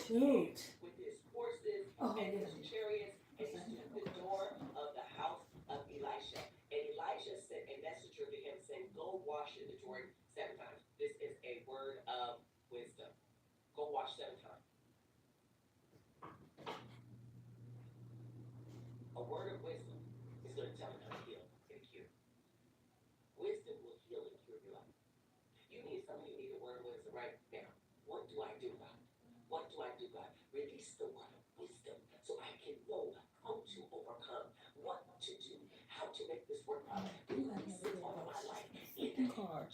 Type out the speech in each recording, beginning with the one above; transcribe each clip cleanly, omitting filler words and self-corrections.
shoot. Oh, yes. Car.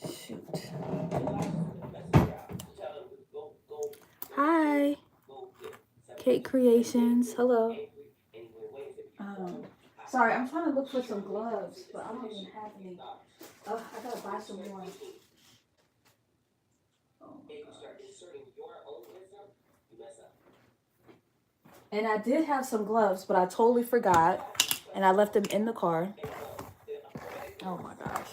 Shoot. Hi. Kate Creations. Hello. Um, Sorry, I'm trying to look for some gloves, but I don't even have any. Oh, I gotta buy some more. Oh my gosh. And I did have some gloves, but I totally forgot. And I left them in the car. Oh my gosh.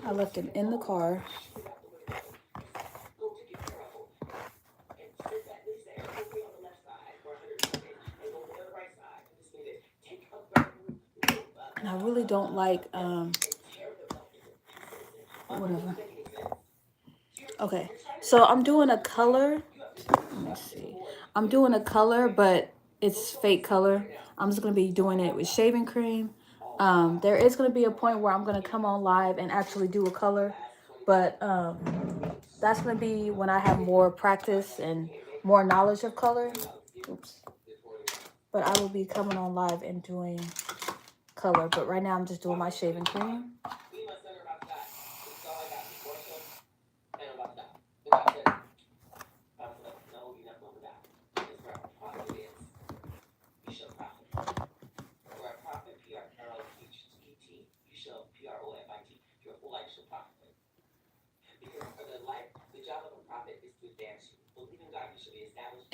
I left them in the car. And I really don't like, whatever. Okay, so I'm doing a color. Let me see. I'm doing a color, but it's fake color. I'm just going to be doing it with shaving cream. There is going to be a point where I'm going to come on live and actually do a color. But that's going to be when I have more practice and more knowledge of color. Oops. But I will be coming on live and doing color. But right now I'm just doing my shaving cream.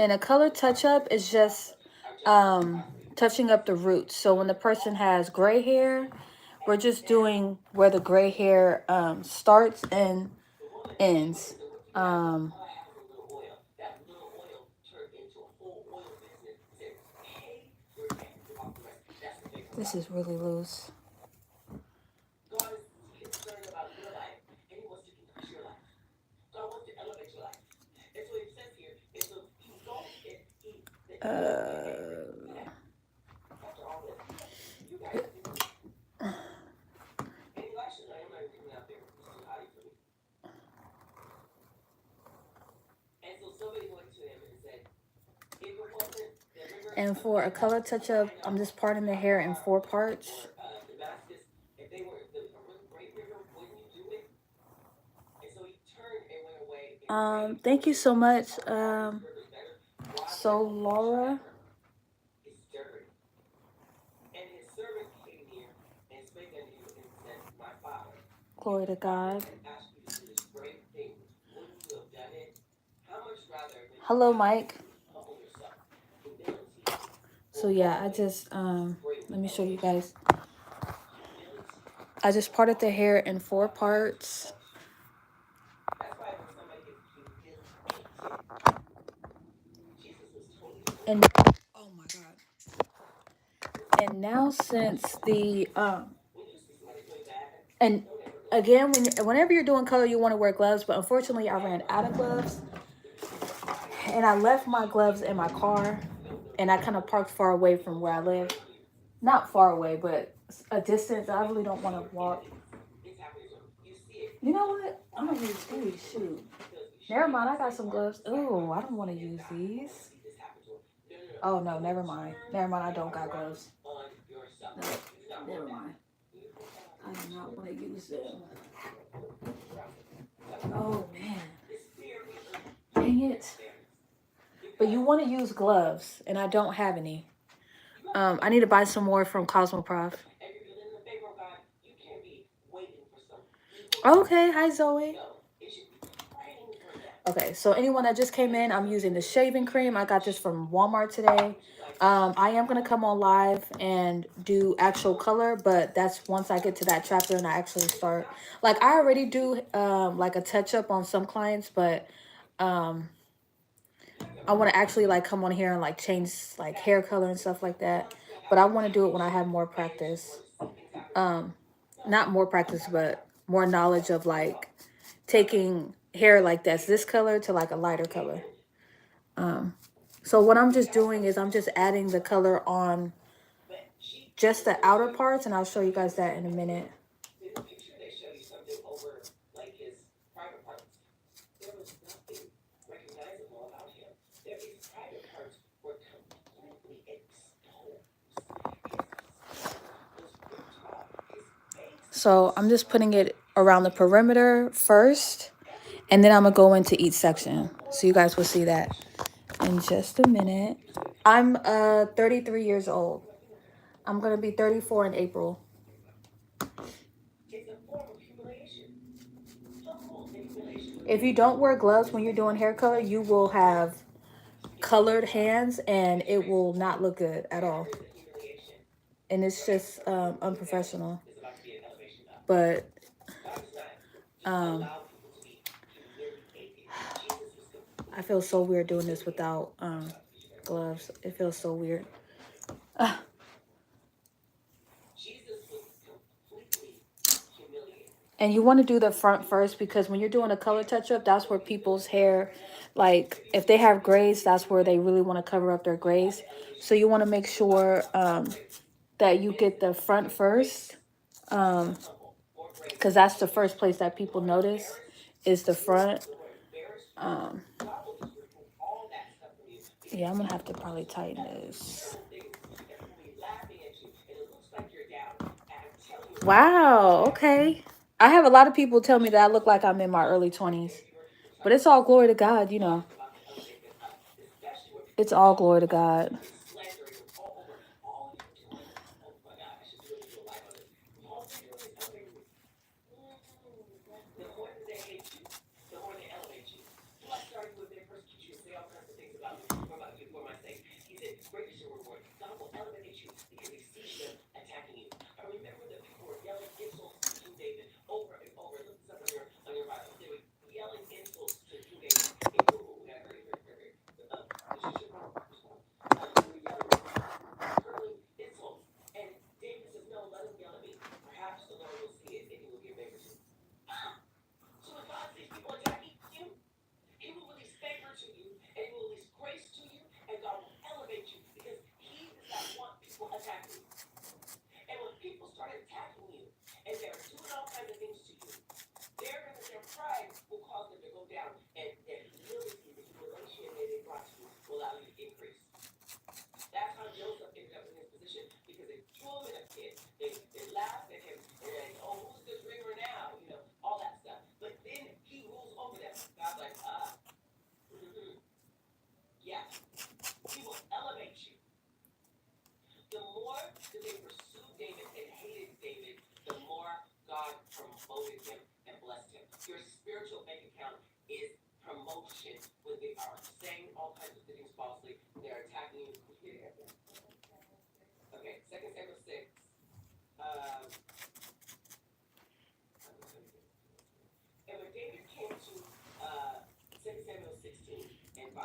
And a color touch-up is just touching up the roots. So when the person has gray hair, we're just doing where the gray hair starts and ends. This is really loose. And for a color touch-up, I'm just parting the hair in 4 parts. Thank you so much, so Laura. Glory to God. Hello, Mike. So yeah, I just let me show you guys. I just parted the hair in 4 parts. And oh my God. And now since the and again, whenever you're doing color, you want to wear gloves, but unfortunately I ran out of gloves. And I left my gloves in my car, and I kind of parked far away from where I live. Not far away, but a distance. I really don't want to walk. You know what? I'm going to use these. Shoot. Never mind. I got some gloves. Oh, I don't want to use these. Oh, no. Never mind. Never mind. I don't got gloves. No, never mind. I do not want to use them. Oh, man. Dang it. But you want to use gloves, and I don't have any. I need to buy some more from Cosmoprof. Okay, hi Zoe. Okay, so anyone that just came in, I'm using the shaving cream. I got this from Walmart today. I am going to come on live and do actual color, but that's once I get to that chapter and I actually start. Like, I already do like a touch up on some clients, but I want to actually like come on here and like change like hair color and stuff like that. But I want to do it when I have more practice. Not more practice, but more knowledge of like taking hair like that's this color to like a lighter color. So what I'm just doing is I'm just adding the color on just the outer parts, and I'll show you guys that in a minute. So I'm just putting it around the perimeter first, and then I'm gonna go into each section. So you guys will see that in just a minute. I'm 33 years old. I'm gonna be 34 in April. If you don't wear gloves when you're doing hair color, you will have colored hands and it will not look good at all. And it's just unprofessional. But I feel so weird doing this without gloves. It feels so weird. And you want to do the front first because when you're doing a color touch-up, that's where people's hair, like, if they have grays, that's where they really want to cover up their grays. So you want to make sure that you get the front first, because that's the first place that people notice is the front. Yeah, I'm going to have to probably tighten this. Wow, okay. I have a lot of people tell me that I look like I'm in my early 20s. But it's all glory to God, you know. It's all glory to God.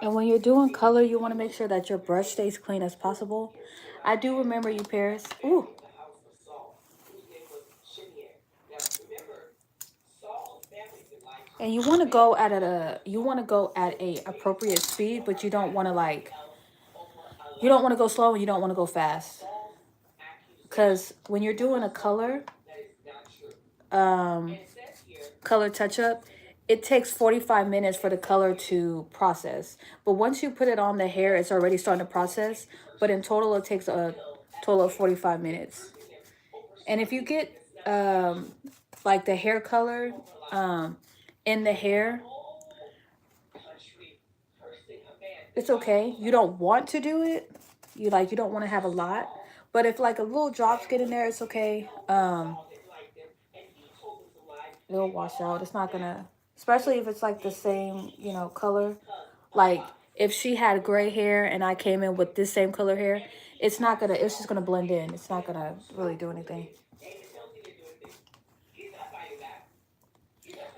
And when you're doing color, you want to make sure that your brush stays clean as possible. I do remember you, Paris. Ooh. And you want to go at a appropriate speed, but you don't want to go slow and you don't want to go fast. Because when you're doing a color touch up, it takes 45 minutes for the color to process. But once you put it on the hair, it's already starting to process. But in total, it takes a total of 45 minutes. And if you get like the hair color in the hair, it's okay. You don't want to do it. You don't want to have a lot. But if like a little drops get in there, it's okay. It'll wash out. It's not gonna especially if it's like the same, you know, color. Like if she had gray hair and I came in with this same color hair, it's not gonna, it's just gonna blend in. It's not gonna really do anything.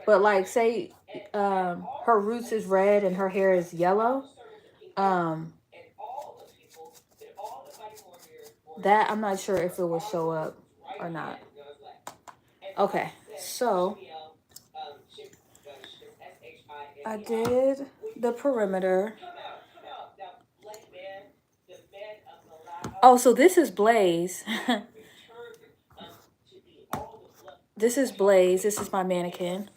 But like say her roots is red and her hair is yellow, um that I'm not sure if it will show up or not. Okay, so I did the perimeter. Oh, so this is Blaze. This is Blaze. This is my mannequin.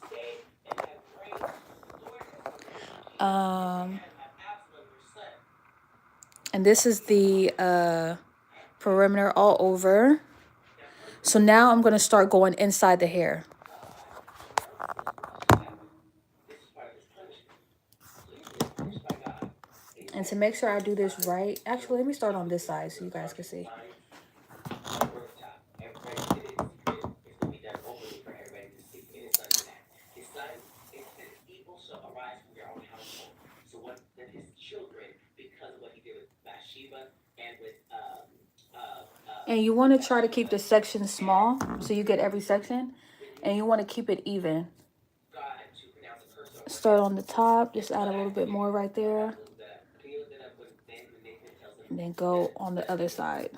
And this is the perimeter all over. So now I'm going to start going inside the hair. And to make sure I do this right, actually, let me start on this side so you guys can see. And you want to try to keep the section small so you get every section. And you want to keep it even. Start on the top, just add a little bit more right there. And then go on the other side.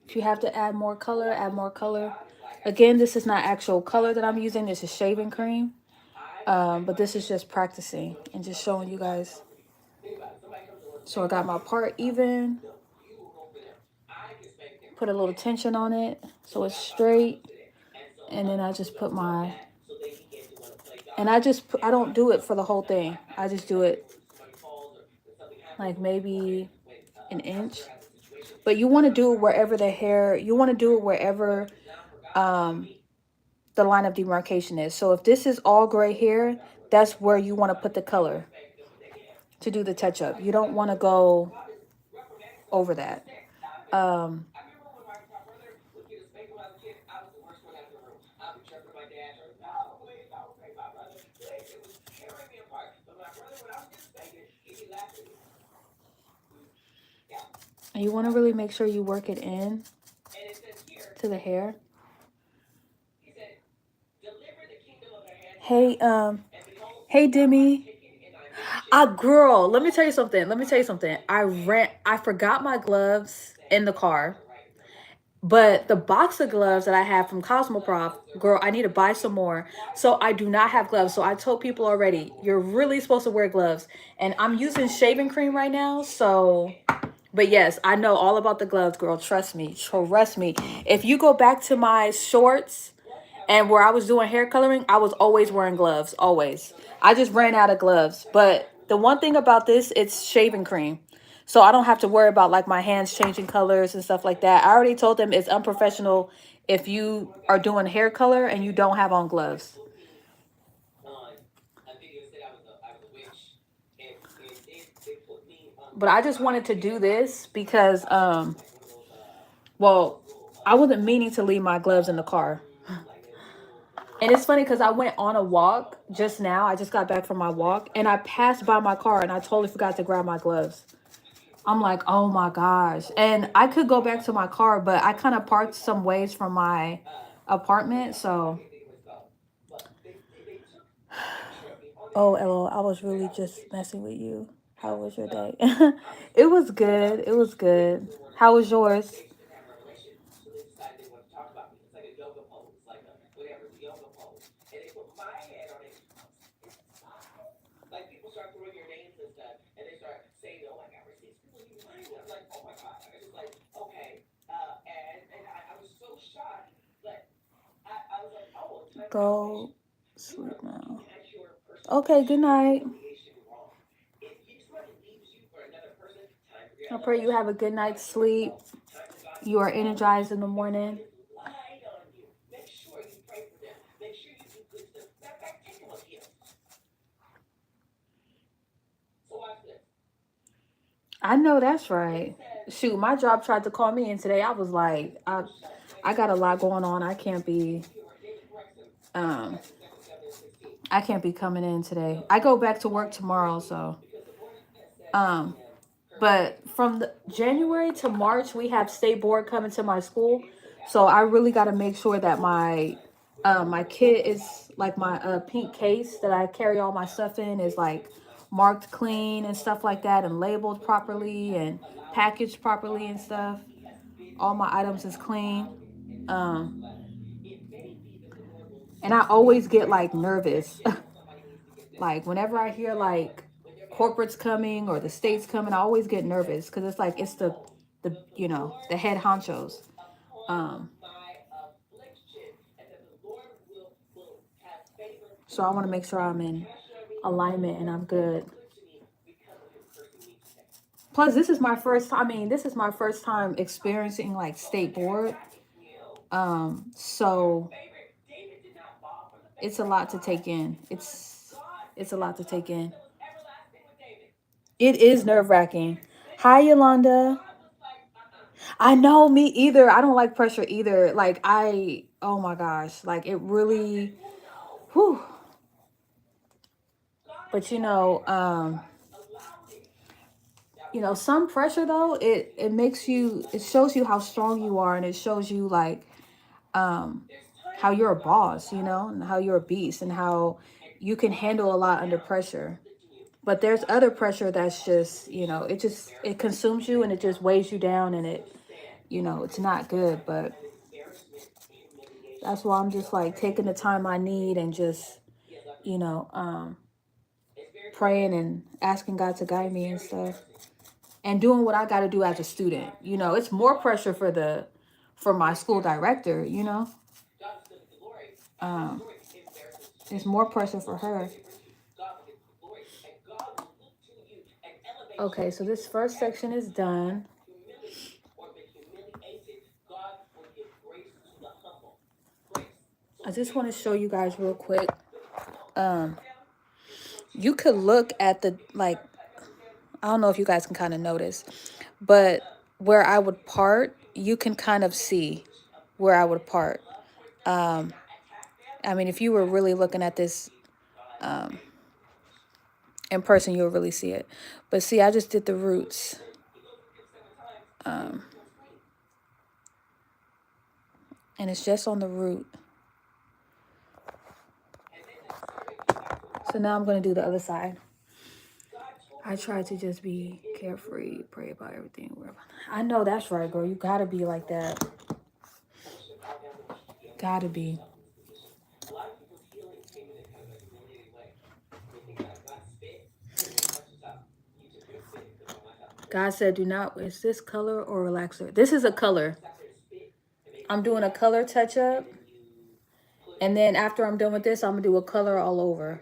If you have to add more color, add more color. Again, this is not actual color that I'm using. This is shaving cream. But this is just practicing and just showing you guys. So I got my part even. Put a little tension on it so it's straight. And then I just put my... And I don't do it for the whole thing. I just do it like maybe an inch. But you want to do it wherever the hair... You want to do it wherever the line of demarcation is. So if this is all gray hair, that's where you want to put the color to do the touch-up. You don't want to go over that. And you want to really make sure you work it in to the hair. Hey, hey, Demi. Girl, let me tell you something. I forgot my gloves in the car. But the box of gloves that I have from Cosmoprof, girl, I need to buy some more. So I do not have gloves. So I told people already, you're really supposed to wear gloves. And I'm using shaving cream right now. So, but yes, I know all about the gloves, girl. Trust me. Trust me. If you go back to my shorts and where I was doing hair coloring, I was always wearing gloves. Always. I just ran out of gloves. But the one thing about this, it's shaving cream. So I don't have to worry about like my hands changing colors and stuff like that. I already told them it's unprofessional if you are doing hair color and you don't have on gloves. But I just wanted to do this because, well, I wasn't meaning to leave my gloves in the car. And it's funny because I went on a walk just now. I just got back from my walk and I passed by my car and I totally forgot to grab my gloves. I'm like, oh my gosh. And I could go back to my car, but I kind of parked some ways from my apartment. So, oh, LOL, I was really just messing with you. How was your day? It was good. It was good. How was yours? Go sleep now. Okay, good night. I pray you have a good night's sleep. You are energized in the morning. I know that's right. Shoot, my job tried to call me in today. I was like, I got a lot going on. I can't be I can't be coming in today. I go back to work tomorrow, so um but from the January to March we have state board coming to my school. So I really got to make sure that my kit is like my pink case that I carry all my stuff in is like marked clean and stuff like that and labeled properly and packaged properly and stuff. All my items is clean. Um and I always get like nervous. Like whenever I hear like corporates coming or the states coming, I always get nervous because it's like it's the the head honchos. Um, so I want to make sure I'm in alignment and I'm good. Plus, this is my first time. I mean, this is my first time experiencing like state board. So it's a lot to take in. It's a lot to take in. It is nerve wracking. Hi, Yolanda. I know, me either. I don't like pressure either. Like oh my gosh, like it really, whew. But some pressure though, it makes you, it shows you how strong you are, and it shows you like, um, how you're a boss, and how you're a beast, and how you can handle a lot under pressure. But there's other pressure that's just, it consumes you and it just weighs you down, and it's not good. But that's why I'm just like taking the time I need and just, you know, um, praying and asking God to guide me and stuff, and doing what I got to do as a student. It's more pressure for my school director. Um, it's more pressure for her. Okay, so this first section is done. I just want to show you guys real quick. Um, you could look at the, like, I don't know if you guys can kind of notice, but where I would part, you can kind of see where I would part. Um, I mean, if you were really looking at this um, in person, you'll really see it. But see, I just did the roots. Um, and it's just on the root. So now I'm going to do the other side. I try to just be carefree, pray about everything. I know that's right, girl. You got to be like that. Got to be. God said, do not, is this color or relaxer? This is a color. I'm doing a color touch up. And then after I'm done with this, I'm going to do a color all over.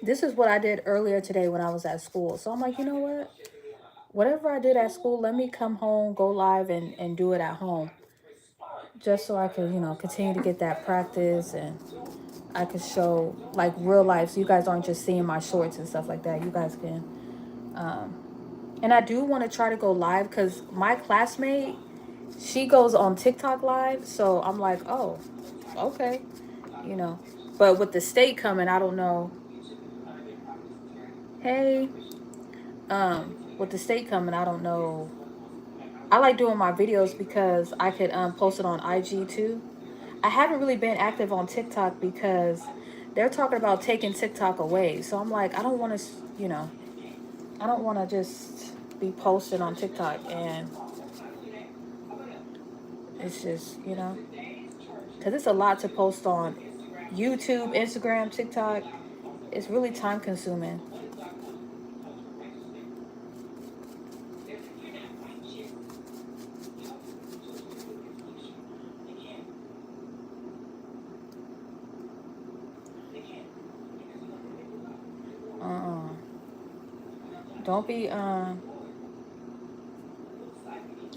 This is what I did earlier today when I was at school. So I'm like, you know what? Whatever I did at school, let me come home, go live, and do it at home. Just so I can, continue to get that practice, and I can show like real life. So you guys aren't just seeing my shorts and stuff like that. You guys can. And I do want to try to go live because my classmate, she goes on TikTok live. So I'm like, oh, okay. You know, but with the state coming, I don't know. Hey, with the state coming, I don't know. I like doing my videos because I could post it on IG too. I haven't really been active on TikTok because they're talking about taking TikTok away. So I'm like, I don't want to, you know. I don't want to just be posted on TikTok and it's just, you know, because it's a lot to post on YouTube, Instagram, TikTok. It's really time consuming. Uh-uh. Don't be,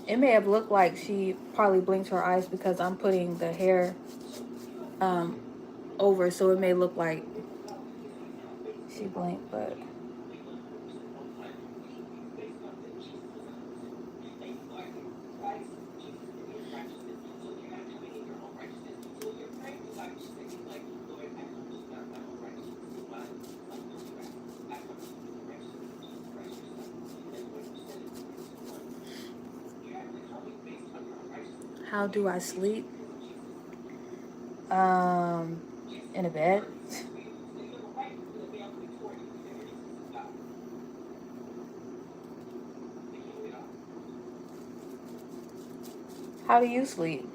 it may have looked like she probably blinked her eyes because I'm putting the hair um, over, so it may look like she blinked, but how do I sleep? Um, in a bed. How do you sleep?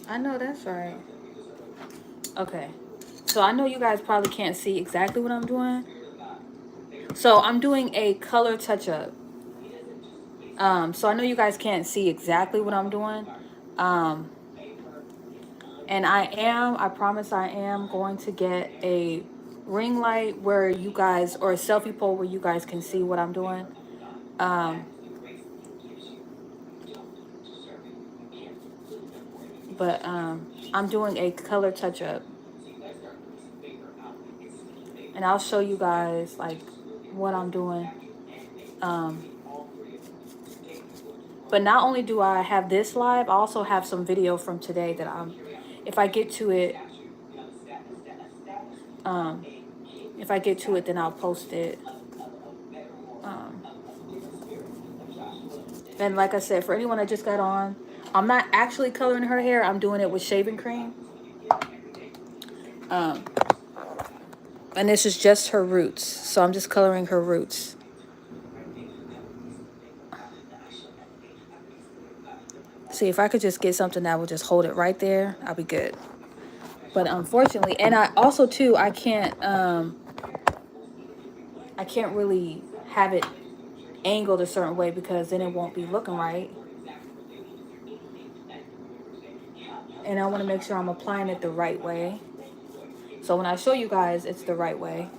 I know that's right. Okay. So I know you guys probably can't see exactly what I'm doing. So I'm doing a color touch up. So I know you guys can't see exactly what I'm doing. Um, and I promise I am going to get a ring light where you guys, or a selfie pole where you guys can see what I'm doing. Um, but I'm doing a color touch up. And I'll show you guys like what I'm doing. Um, but not only do I have this live, I also have some video from today that if I get to it, um, if I get to it, then I'll post it. Um, and like I said, for anyone that just got on, I'm not actually coloring her hair. I'm doing it with shaving cream. Um, and this is just her roots. So I'm just coloring her roots. See, if I could just get something that would just hold it right there, I'll be good. But unfortunately, and I also too, I can't really have it angled a certain way because then it won't be looking right. And I want to make sure I'm applying it the right way. So when I show you guys, it's the right way.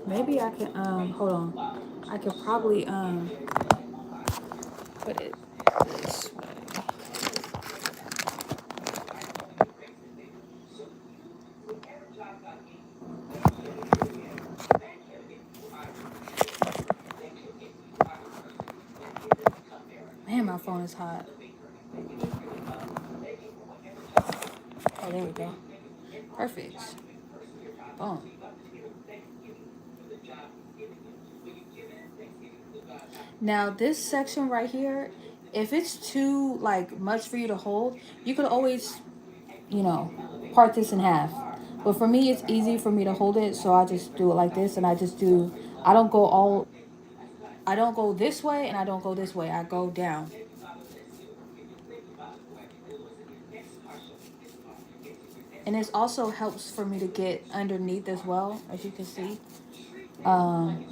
Maybe I can hold on. I could probably put it this way. Man, my phone is hot. Oh, there we go. Perfect. Boom. Now this section right here, if it's too like much for you to hold, you could always, you know, part this in half. But for me, it's easy for me to hold it, so I just do it like this, and I don't go I don't go this way, and I don't go this way. I go down. And this also helps for me to get underneath as well, as you can see. Um,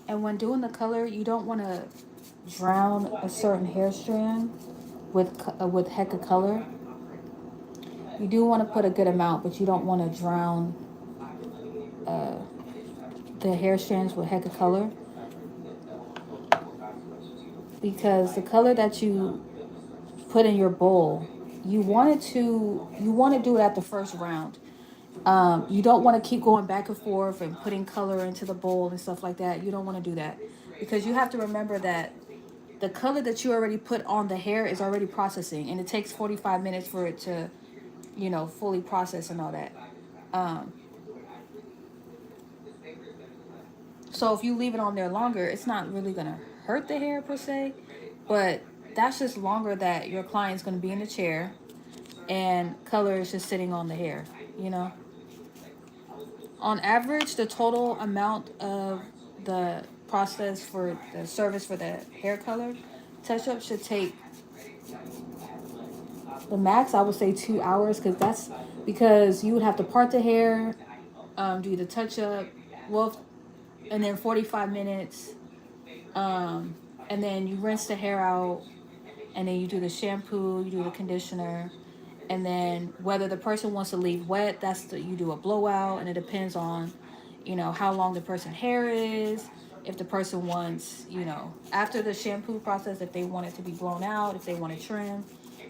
And when doing the color, you don't want to drown a certain hair strand with heck of color. You do want to put a good amount, but you don't want to drown uh, the hair strands with heck of color, because the color that you put in your bowl, you want to do it at the first round. You don't want to keep going back and forth and putting color into the bowl and stuff like that. You don't want to do that, because you have to remember that the color that you already put on the hair is already processing, and it takes 45 minutes for it to, fully process and all that. Um, so if you leave it on there longer, it's not really gonna hurt the hair per se, but that's just longer that your client's gonna be in the chair and color is just sitting on the hair, you know. On average, the total amount of the process for the service for the hair color touch up should take the max, I would say 2 hours, because you would have to part the hair, do the touch up, well, and then 45 minutes, um, and then you rinse the hair out, and then you do the shampoo, you do the conditioner, and then whether the person wants to leave wet, you do a blowout, and it depends on, how long the person's hair is. If the person wants, after the shampoo process, if they want it to be blown out, if they want to trim,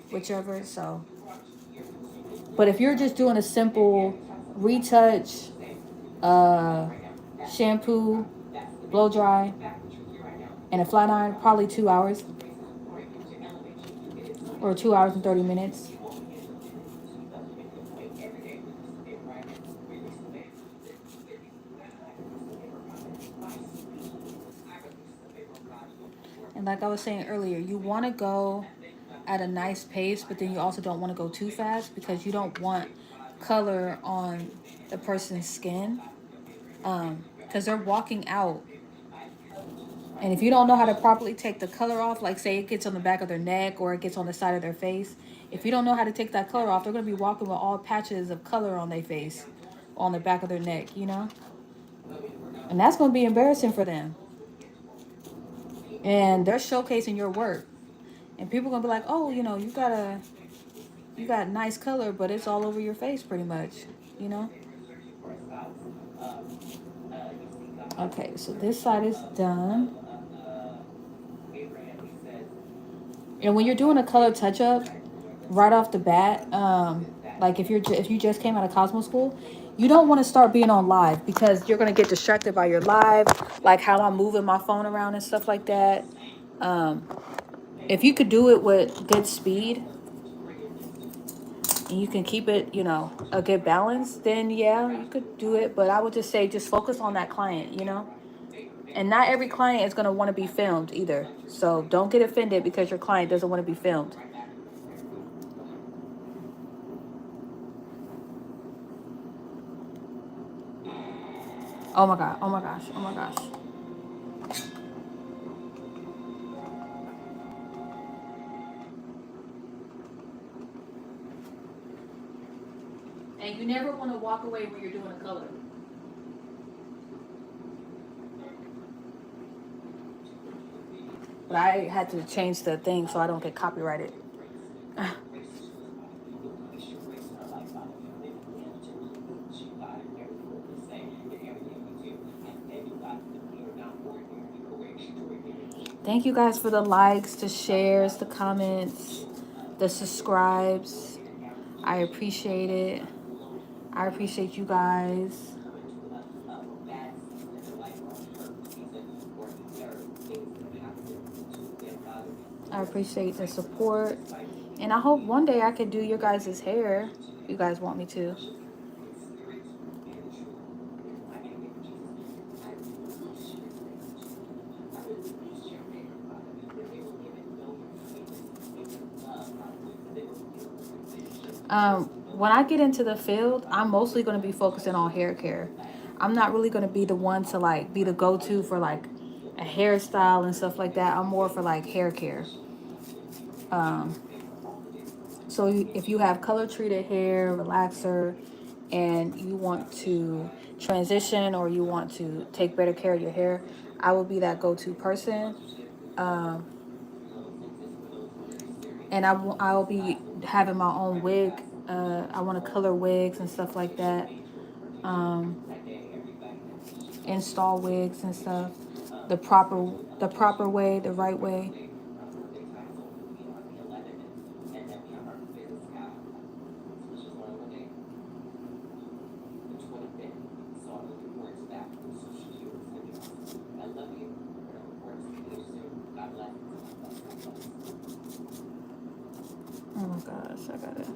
whichever. So, but if you're just doing a simple retouch, uh, shampoo, blow dry, and a flat iron, probably 2 hours or 2 hours and 30 minutes. And like I was saying earlier, you want to go at a nice pace, but then you also don't want to go too fast, because you don't want color on the person's skin, because they're walking out. And if you don't know how to properly take the color off, like say it gets on the back of their neck or it gets on the side of their face, if you don't know how to take that color off, they're going to be walking with all patches of color on their face, on the back of their neck, And that's going to be embarrassing for them. And they're showcasing your work. And people are going to be like, oh, you got nice color, but it's all over your face pretty much, you know? Okay, so this side is done. And when you're doing a color touch up, right off the bat, like if you just came out of Cosmo School, you don't want to start being on live, because you're gonna get distracted by your live, like how I'm moving my phone around and stuff like that. Um, if you could do it with good speed and you can keep it, a good balance, then yeah, you could do it. But I would just say just focus on that client. And not every client is gonna want to be filmed either. So don't get offended because your client doesn't want to be filmed. Oh my god, oh my gosh, oh my gosh. And you never want to walk away when you're doing a color. But I had to change the thing so I don't get copyrighted. Thank you guys for the likes, the shares, the comments, the subscribes. I appreciate it. I appreciate you guys. I appreciate the support. And I hope one day I could do your guys' hair if you guys want me to. When I get into the field, I'm mostly going to be focusing on hair care. I'm not really going to be the one to like be the go-to for like a hairstyle and stuff like that. I'm more for like hair care. So if you have color treated hair, relaxer, and you want to transition or you want to take better care of your hair, I will be that go-to person. Um, and I'll be having my own wig. I want to color wigs and stuff like that. Um, Install wigs and stuff the proper way, the right way. Oh my gosh, I got it.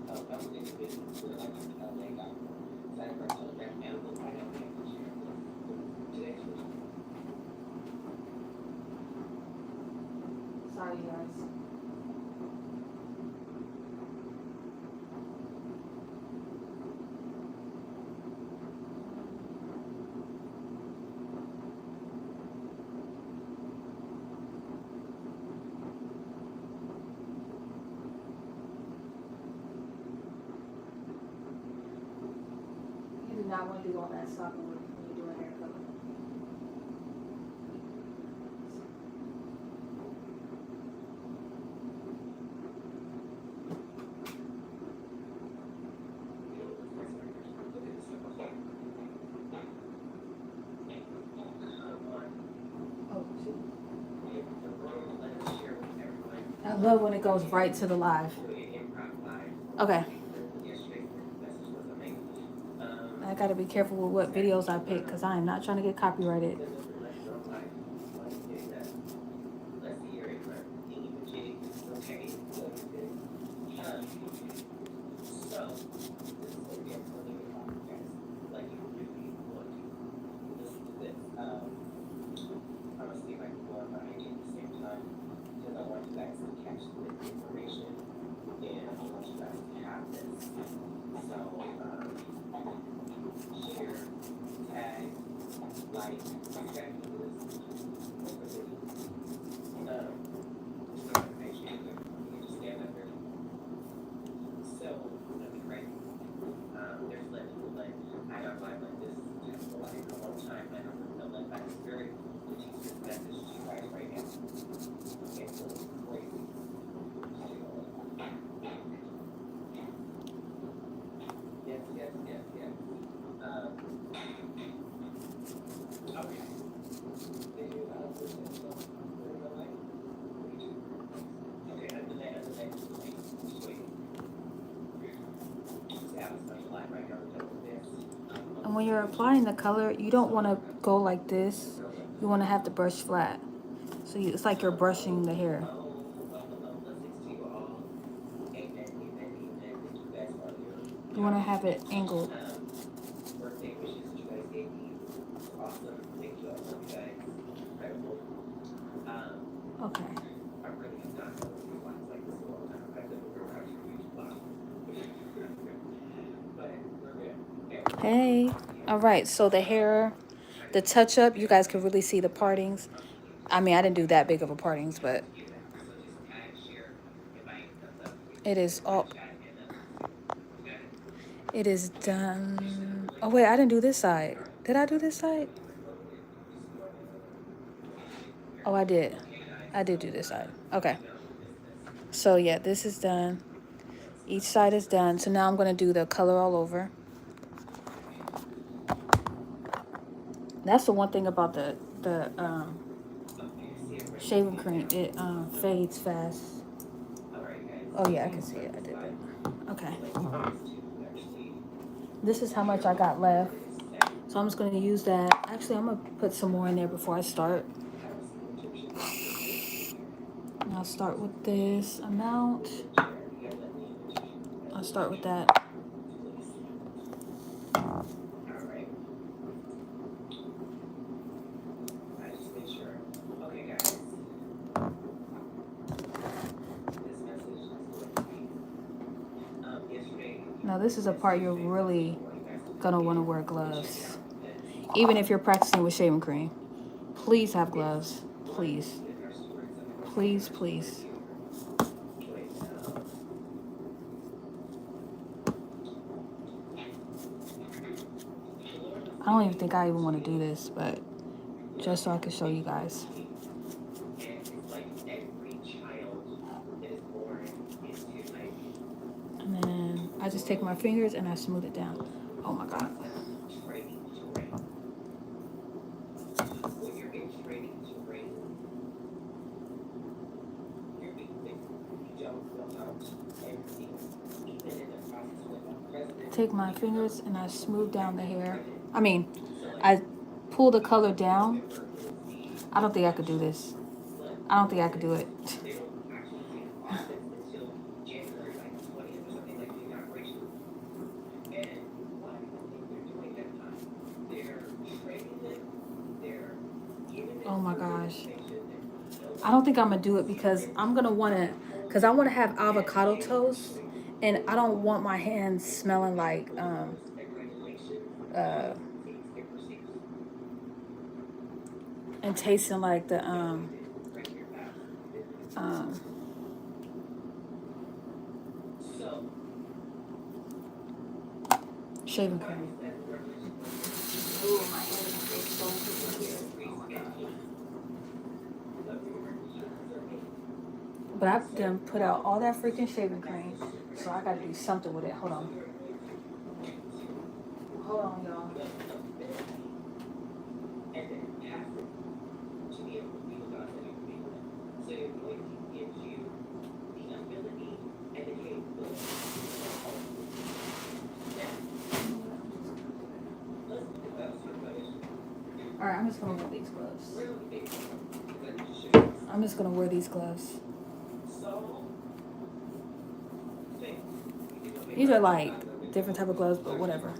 Sorry, you guys. You do not want to do all that stuff when you do a hair color. Oh, I love when it goes right to the live. Okay. I gotta be careful with what videos I pick because I am not trying to get copyrighted. And when you're applying the color, you don't want to go like this. You want to have the brush flat. So it's like you're brushing the hair. You want to have it angled. Okay. Hey. All right. So the hair, the touch up, you guys can really see the partings. I mean, I didn't do that big of a partings, but it is all. It is done. Oh wait, I didn't do this side. Did I do this side? Oh, I did. I did do this side. Okay. So yeah, this is done. Each side is done. So now I'm going to do the color all over. That's the one thing about the shaving cream. It fades fast. Oh yeah, I can see it. I did that. Okay. This is how much I got left. So I'm just going to use that. Actually, I'm going to put some more in there before I start. And I'll start with this amount. I'll start with that. Now this is a part you're really going to want to wear gloves. Even if you're practicing with shaving cream. Please have gloves. Please. Please, please. I don't even think I even want to do this, but just so I can show you guys. And then I just take my fingers and I smooth it down. Oh my God. Take my fingers and I smooth down the hair. I pull the color down. I don't think I could do this. I don't think I could do it. Oh my gosh. I don't think I'm gonna do it because because I want to have avocado toast, and I don't want my hands smelling like uh and tasting like the um shaving cream. Ooh, my hands feel so sticky. Oh my God. But I've done put out all that freaking shaving cream, so I gotta do something with it. Hold on. Hold on, y'all. All right, I'm just gonna wear these gloves. I'm just gonna wear these gloves. These are like different type of gloves, but whatever.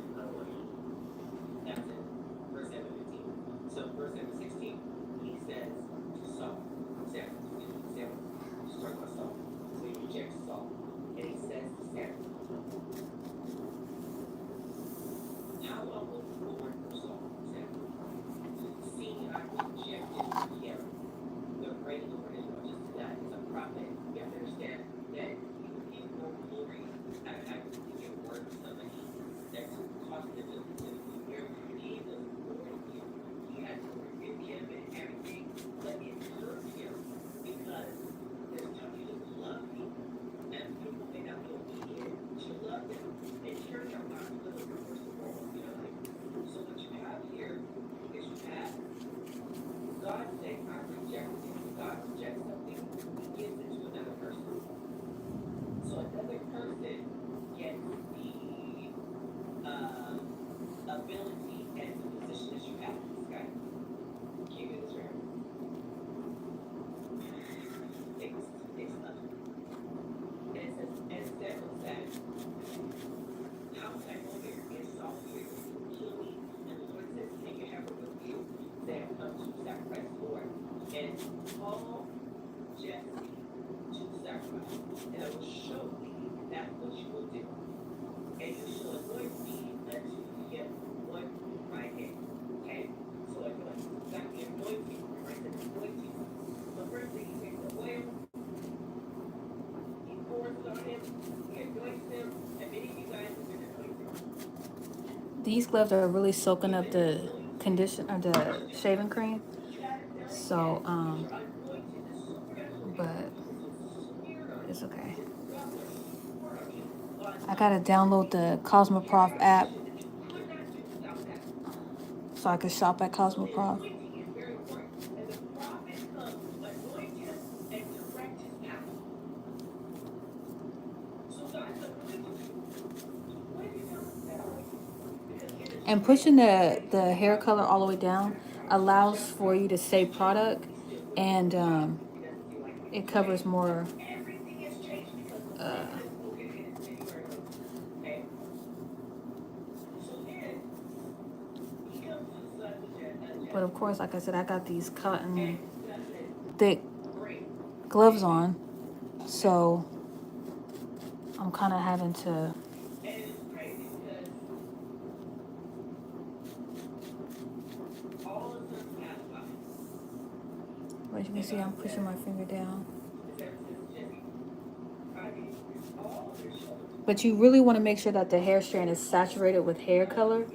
These gloves are really soaking up the condition or the shaving cream. So, but it's okay. I gotta download the Cosmoprof app so I can shop at Cosmoprof. And pushing the hair color all the way down allows for you to say product, and it covers more. Uh, but of course, like I said, I got these cotton thick gloves on, so I'm kind of having to. As you can see, I'm pushing my finger down. But you really want to make sure that the hair strand is saturated with hair color.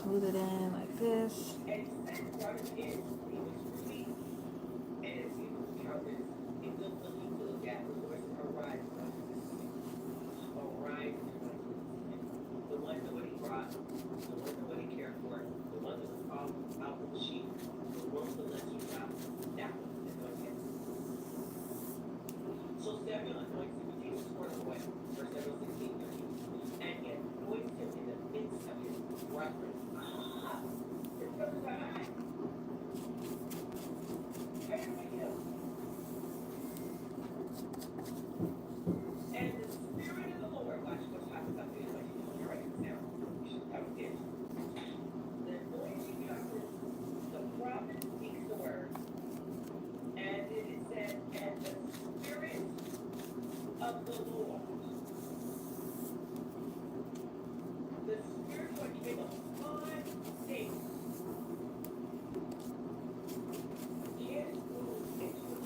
smooth it in like this.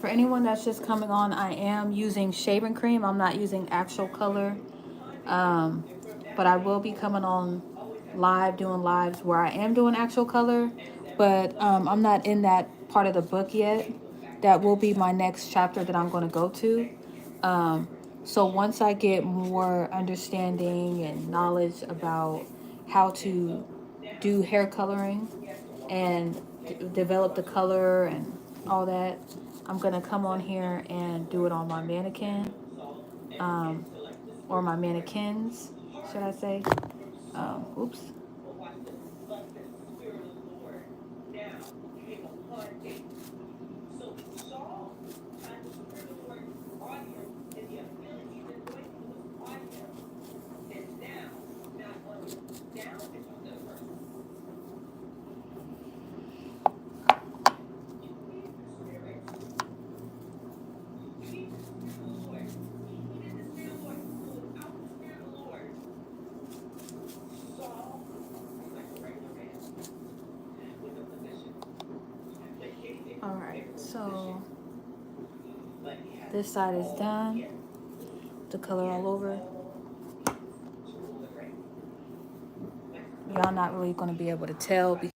For anyone that's just coming on, I am using shaving cream. I'm not using actual color. But I will be coming on live, doing lives where I am doing actual color. But I'm not in that part of the book yet. That will be my next chapter that I'm going to go to. So once I get more understanding and knowledge about how to do hair coloring and develop the color and all that, I'm gonna come on here and do it on my mannequin, or my mannequins, should I say? Oops. All right, so this side is done. The color all over. Y'all not really going to be able to tell because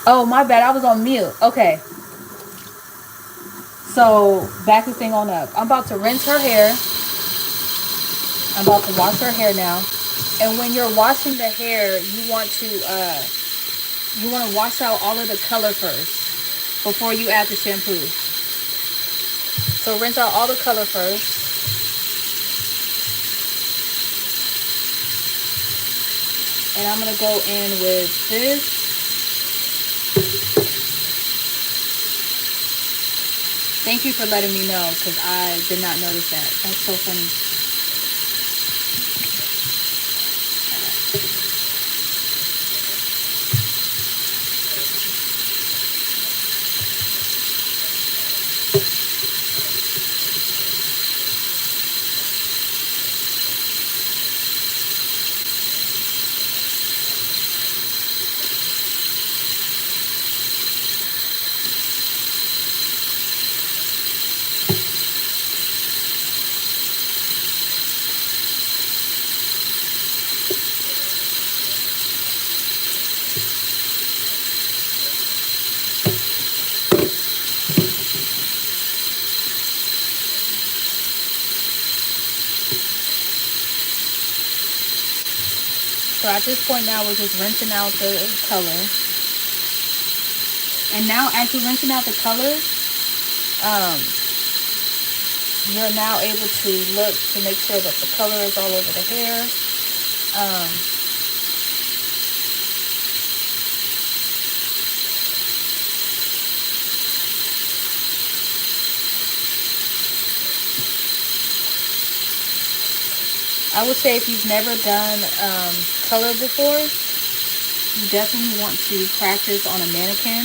Oh, my bad. I was on mute. Okay. So back the thing on up. I'm about to rinse her hair. I'm about to wash her hair now. And when you're washing the hair, you want to wash out all of the color first before you add the shampoo. So rinse out all the color first. And I'm going to go in with this. Thank you for letting me know because I did not notice that. That's so funny. So at this point now, we're just rinsing out the color. And now as you're rinsing out the color, um, you're now able to look to make sure that the color is all over the hair. Um, I would say if you've never done color before, you definitely want to practice on a mannequin.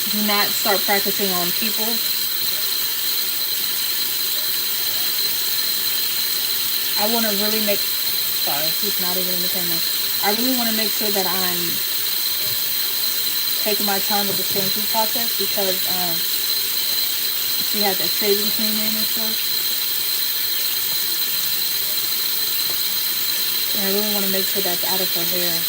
Do not start practicing on people. I want to really make, sorry, he's not even in the camera. I really want to make sure that I'm taking my time with the shampoo process because she has that shaving cream in and stuff. And I really want to make sure that's out of her hair.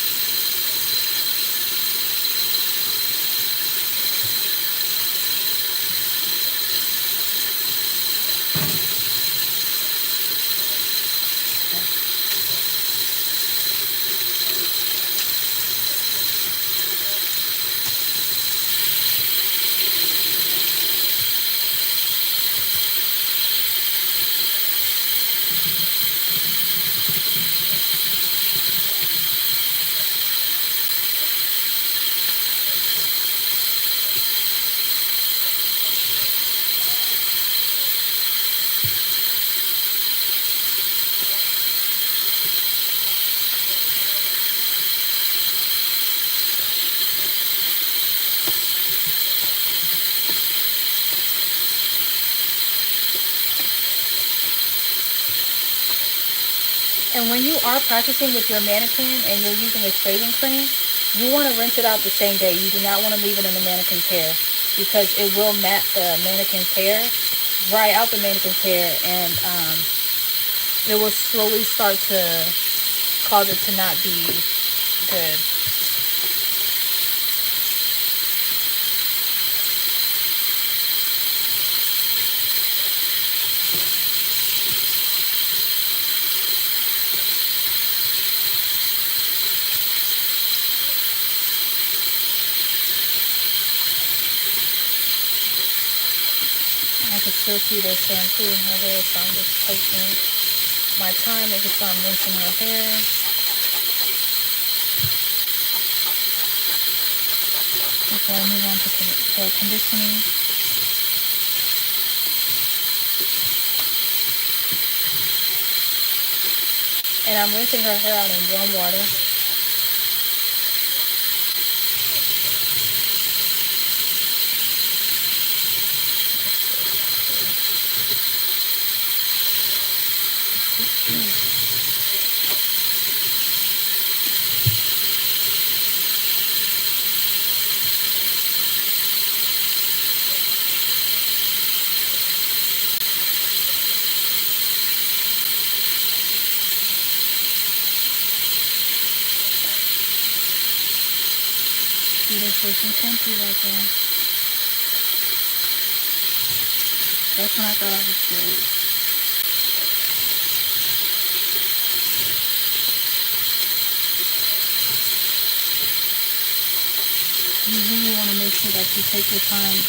And when you are practicing with your mannequin and you're using a shaving cream, you want to rinse it out the same day. You do not want to leave it in the mannequin's hair because it will mat the mannequin's hair, dry out the mannequin's hair, and it will slowly start to cause it to not be good. I can still see the shampoo in her hair, so I'm just taking my time making sure I'm rinsing her hair. Before I move on to the conditioning. And I'm rinsing her hair out in warm water. See, there's some shampoo right there. That's when I thought I was good. You really want to make sure that you take your time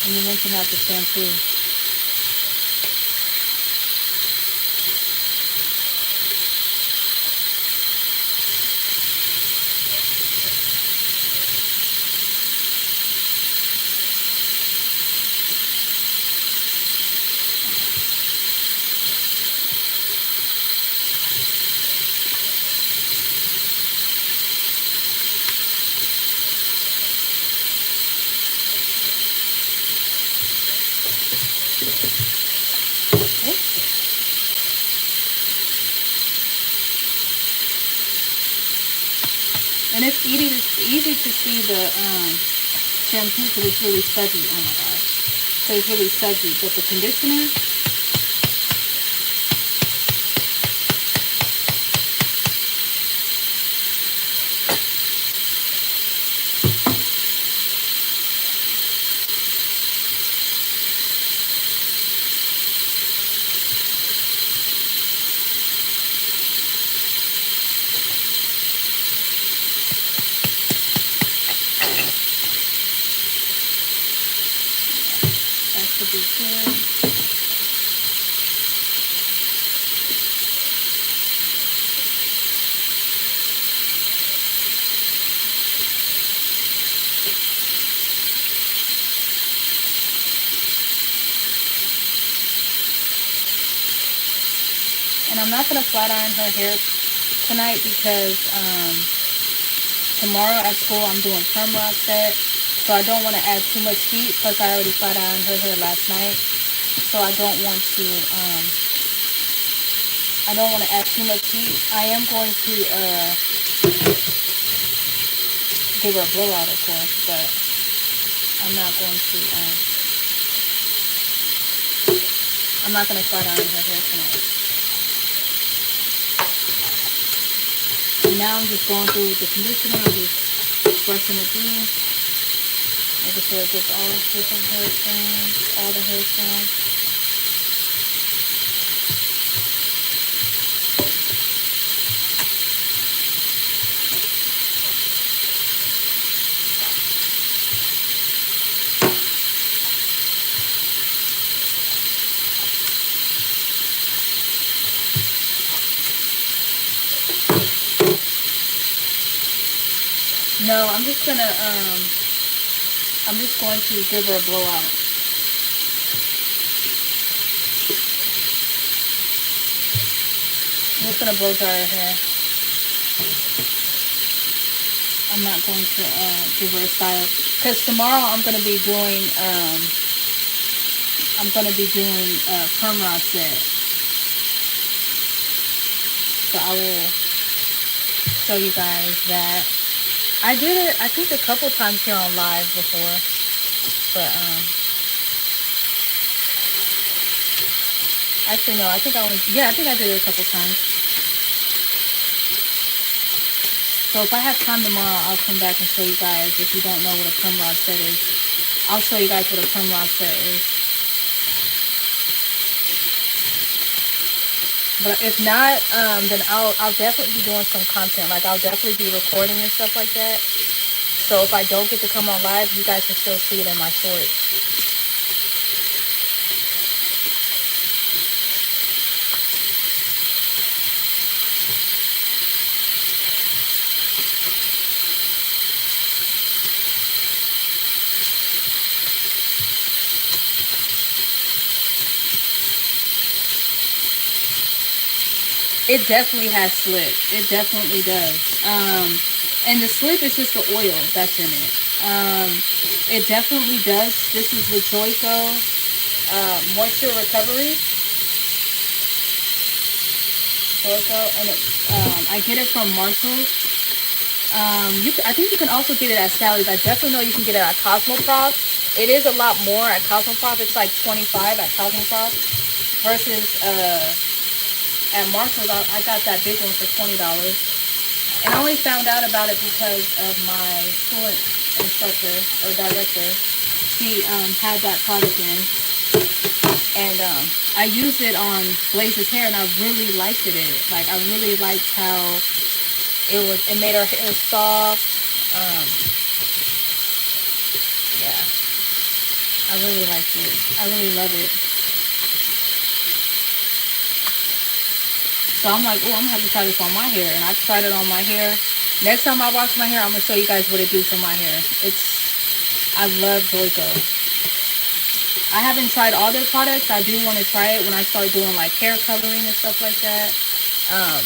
when you're rinsing out the shampoo. And it's easy to see the shampoo because it's really fuzzy. Oh my god. So it's really fuzzy. But the conditioner, that should be good. And I'm not going to flat iron her hair tonight because tomorrow at school I'm doing perm rock set. So I don't want to add too much heat. Plus I already flat ironed her hair last night. So I don't want to add too much heat. I am going to give her a blowout, of course, but I'm not going to flat iron her hair tonight. And now I'm just going through with the conditioner. I'm just brushing it through. Making sure it gets all different hair strands, all the hair strands. No, I'm just going to give her a blowout. I'm just going to blow dry her hair. I'm not going to give her a style. Because tomorrow I'm going to be doing perm rod set. So I will show you guys that. I did it, I think, a couple times here on live before. But, actually, no, I think I did it a couple times. So if I have time tomorrow, I'll come back and show you guys. If you don't know what a perm rod set is, I'll show you guys what a perm rod set is. But if not, then I'll definitely be doing some content. Like, I'll definitely be recording and stuff like that. So if I don't get to come on live, you guys can still see it in my shorts. It definitely has slip. It definitely does. And the slip is just the oil that's in it. It definitely does. This is the Joico Moisture Recovery. Joico, and I get it from Marshalls. I think you can also get it at Sally's. I definitely know you can get it at Cosmoprof. It is a lot more at Cosmoprof. It's like $25 at Cosmoprof versus at Marshalls. I got that big one for $20. And I only found out about it because of my school instructor or director. He had that product in, and I used it on Blaze's hair, and I really liked it. Like, I really liked how it made her hair soft. Um, yeah, I really liked it. I really love it. So I'm like, oh, I'm gonna have to try this on my hair, and I tried it on my hair. Next time I wash my hair, I'm gonna show you guys what it do for my hair. I love Joico. I haven't tried all their products. I do want to try it when I start doing like hair coloring and stuff like that. Um,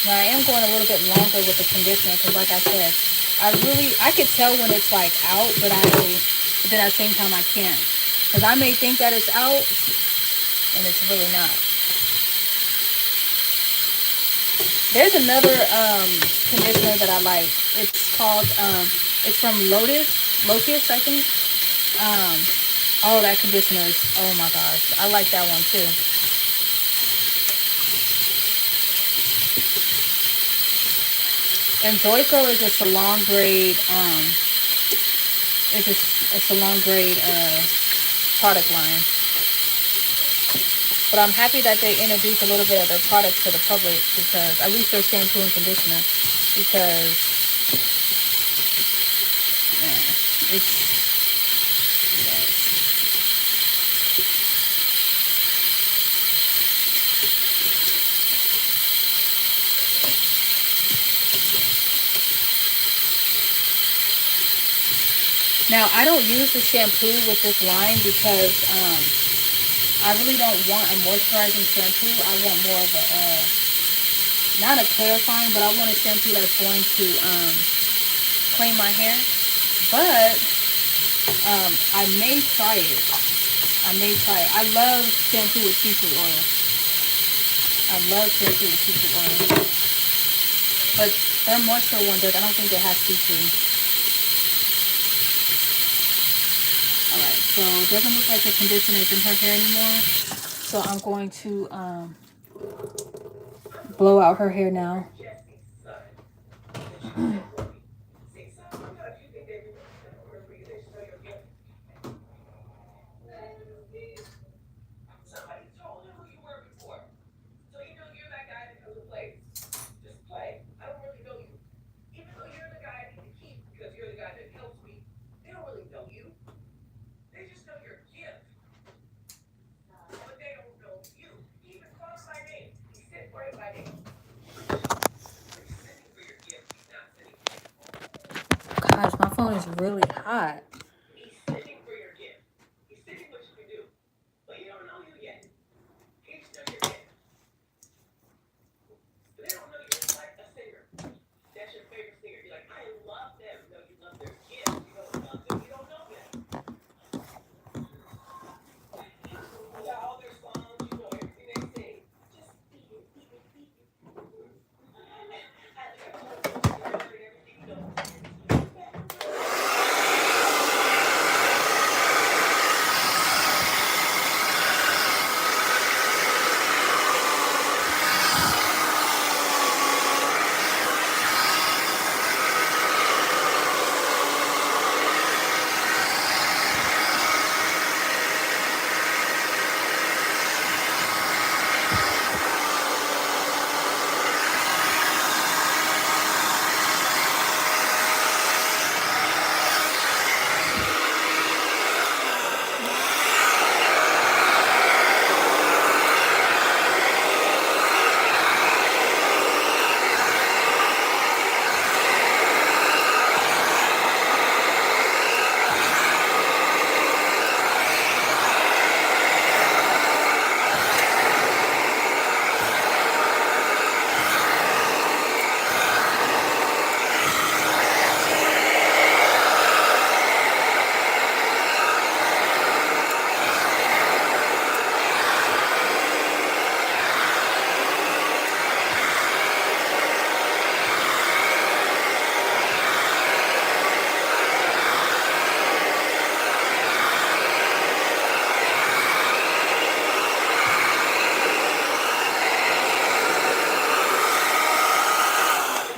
now I am going a little bit longer with the conditioner because, like I said, I could tell when it's like out, but then at the same time I can't, because I may think that it's out and it's really not. There's another conditioner that I like. It's from Locust, I think. Um, oh, that conditioner is, oh my gosh, I like that one too. And Joico is a salon grade. It's a salon grade product line. But I'm happy that they introduced a little bit of their products to the public, because at least their shampoo and conditioner, because man, it's yes. Now I don't use the shampoo with this line because I really don't want a moisturizing shampoo. I want more of a not a clarifying, but I want a shampoo that's going to clean my hair. But I may try it. I love shampoo with tea tree oil. I love shampoo with tea tree oil. But their moisture one I don't think it has tea tree. Alright, so it doesn't look like the conditioner is in her hair anymore. So I'm going to blow out her hair now. Gosh, my phone is really hot.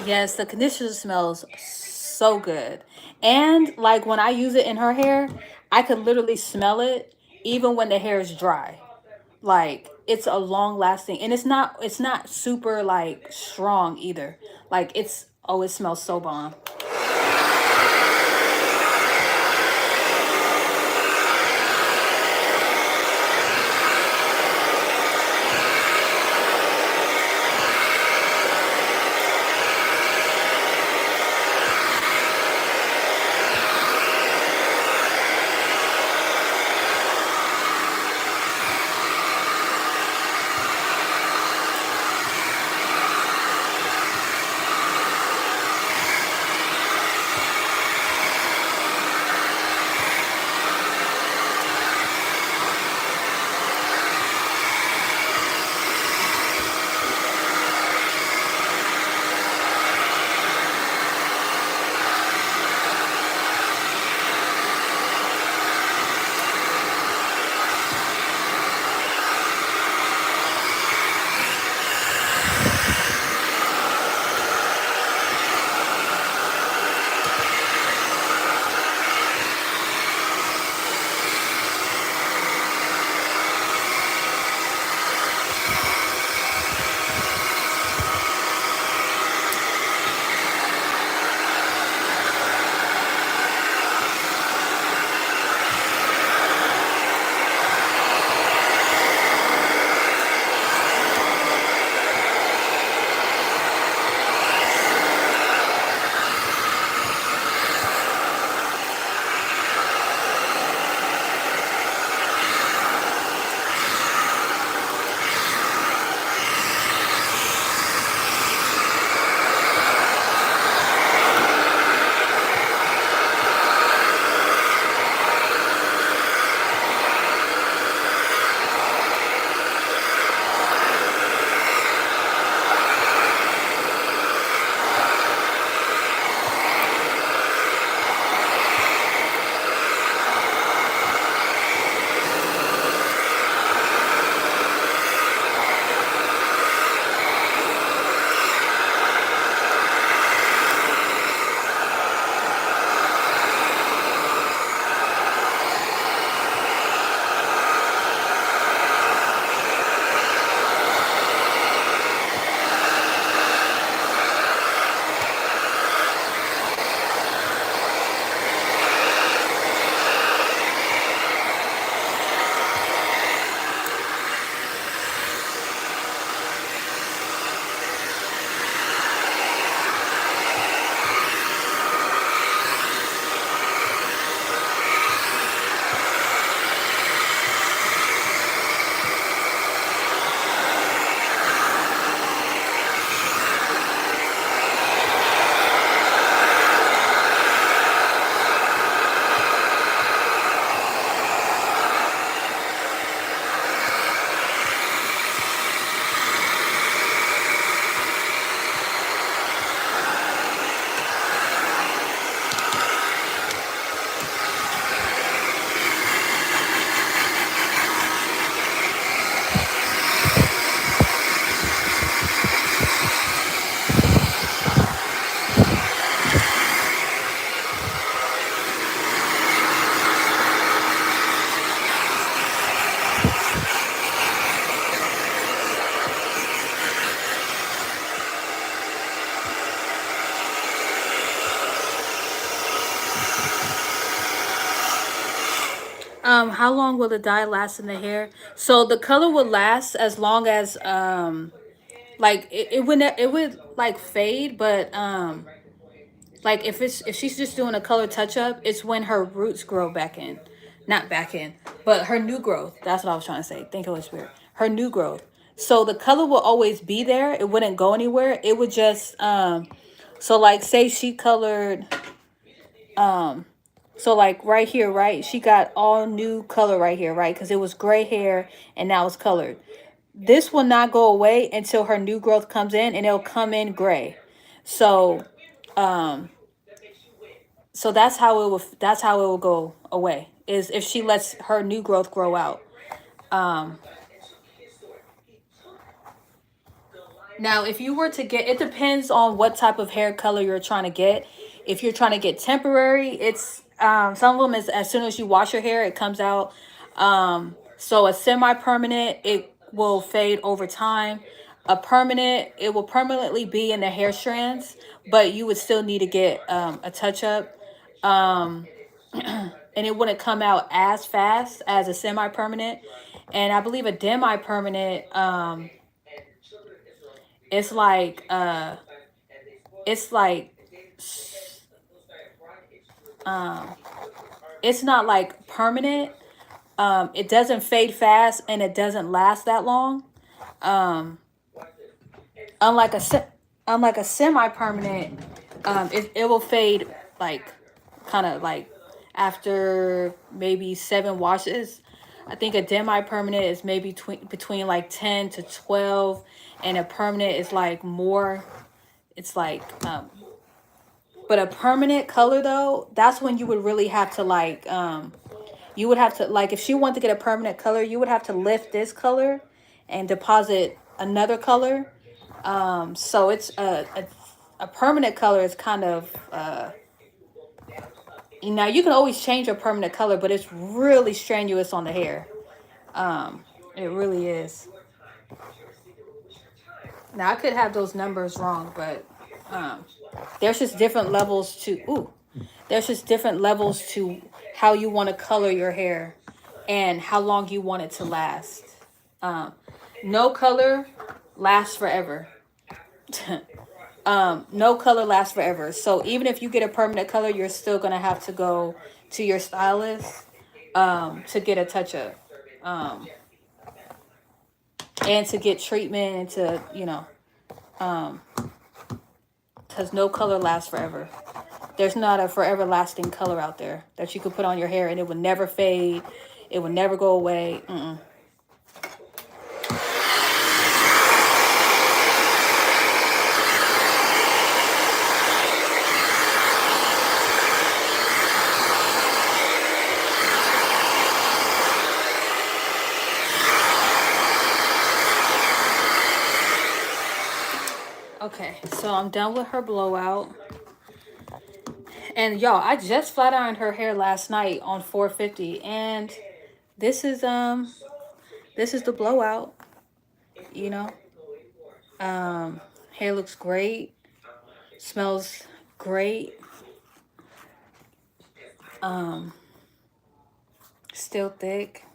Yes, the conditioner smells so good. And like when I use it in her hair, I could literally smell it even when the hair is dry. Like it's a long lasting, and it's not super like strong either. Like it's, oh, it smells so bomb. How long will the dye last in the hair? So the color will last as long as like it would like fade, but like if she's just doing a color touch up, it's when her roots grow back in. Not back in, but her new growth. That's what I was trying to say. Thank you, Holy Spirit. Her new growth. So the color will always be there. It wouldn't go anywhere. It would just so like say she colored so like right here, right? She got all new color right here, right? Because it was gray hair and now it's colored. This will not go away until her new growth comes in, and it'll come in gray. So so that's how it will go away, is if she lets her new growth grow out. Now, if you were to get, it depends on what type of hair color you're trying to get. If you're trying to get temporary, it's some of them is as soon as you wash your hair, it comes out. So a semi-permanent, it will fade over time. A permanent, it will permanently be in the hair strands, but you would still need to get a touch up. Um, and it wouldn't come out as fast as a semi-permanent. And I believe a demi-permanent, it's like it's like um it's not like permanent. It doesn't fade fast and it doesn't last that long. Um, unlike a semi-permanent, it will fade like kind of like after maybe 7 washes. I think a demi-permanent is maybe between like 10 to 12, and a permanent is like more. It's like but a permanent color though, that's when you would really have to like you would have to like if she wanted to get a permanent color, you would have to lift this color and deposit another color. So it's a permanent color is kind of now you can always change your permanent color, but it's really strenuous on the hair. It really is. Now I could have those numbers wrong, but um there's just different levels to there's just different levels to how you want to color your hair and how long you want it to last. Um, no color lasts forever. No color lasts forever. So even if you get a permanent color, you're still gonna have to go to your stylist to get a touch up and to get treatment and to because no color lasts forever. There's not a forever lasting color out there that you could put on your hair and it would never fade. It would never go away. Okay, so I'm done with her blowout. And y'all, I just flat ironed her hair last night on 450, and this is the blowout, you know. Hair looks great, smells great. Still thick.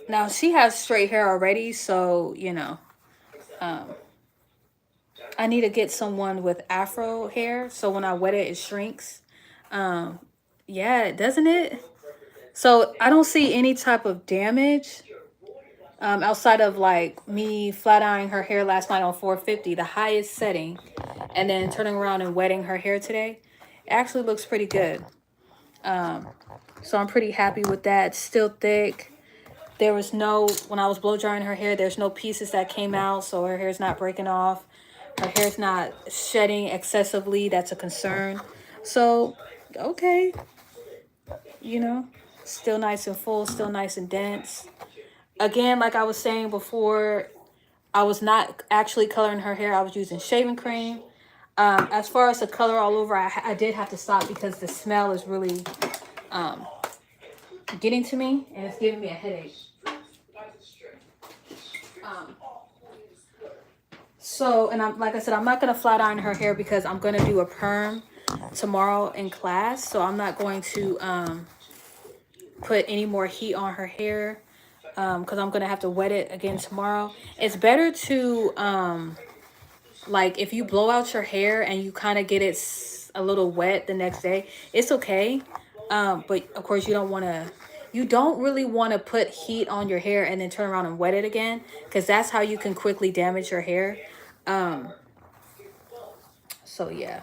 Now she has straight hair already, so I need to get someone with afro hair, so when I wet it, it shrinks. Yeah, doesn't it? So I don't see any type of damage outside of like me flat ironing her hair last night on 450, the highest setting, and then turning around and wetting her hair today. It actually looks pretty good. So I'm pretty happy with that. It's still thick. There was no, when I was blow drying her hair, there's no pieces that came out, so her hair's not breaking off. Her hair's not shedding excessively. That's a concern. So, okay. Still nice and full, still nice and dense. Again, like I was saying before, I was not actually coloring her hair. I was using shaving cream. As far as the color all over, I did have to stop because the smell is really getting to me, and it's giving me a headache. So, and like I said, I'm not going to flat iron her hair because I'm going to do a perm tomorrow in class. So I'm not going to put any more heat on her hair because I'm going to have to wet it again tomorrow. It's better to, like, if you blow out your hair and you kind of get it a little wet the next day, it's okay. But, of course, you don't really want to put heat on your hair and then turn around and wet it again, because that's how you can quickly damage your hair. So yeah,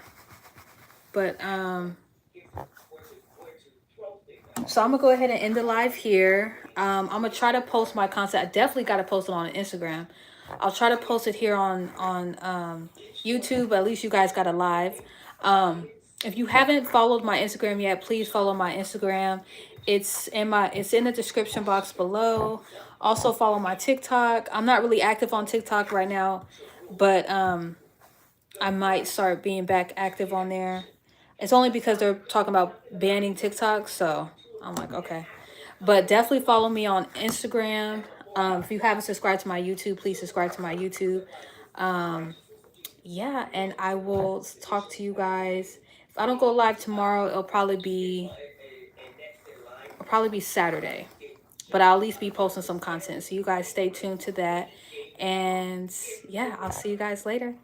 but so I'm gonna go ahead and end the live here. I'm gonna try to post my content. I definitely got to post it on Instagram. I'll try to post it here on YouTube, but at least you guys got a live. If you haven't followed my Instagram yet, please follow my Instagram. It's in the description box below. Also follow my TikTok. I'm not really active on TikTok right now, but I might start being back active on there. It's only because they're talking about banning TikTok, so I'm like, okay. But definitely follow me on Instagram. If you haven't subscribed to my YouTube, please subscribe to my YouTube. Yeah, and I will talk to you guys. If I don't go live tomorrow, it'll probably be Saturday. But I'll at least be posting some content. So you guys stay tuned to that. And yeah, I'll see you guys later.